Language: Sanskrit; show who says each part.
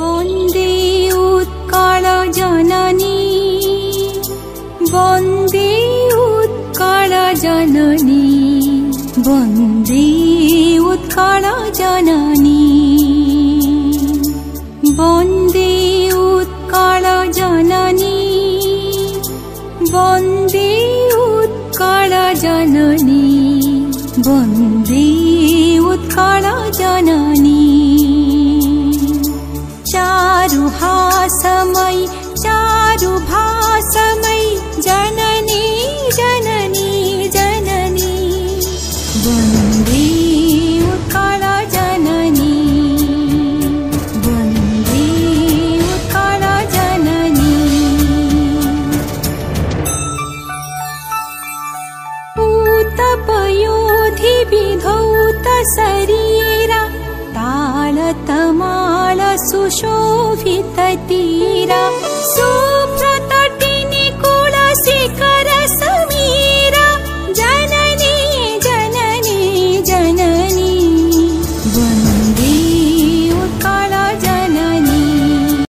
Speaker 1: वन्दे उत्कल जननी वन्दे उत्कल जननी वन्दे उत्कल जननी वन्दे उत्कल जननी वन्दे उत्कल जननी वन्दे उत्कल जननी चारुहासमयी चारुभासमयी जननी जननी जननी वन्दे उत्कल जननी वन्दे उत्कल जननी पूतपयोधि विधौत शरीरा तालतमाल सुशोभित तीरा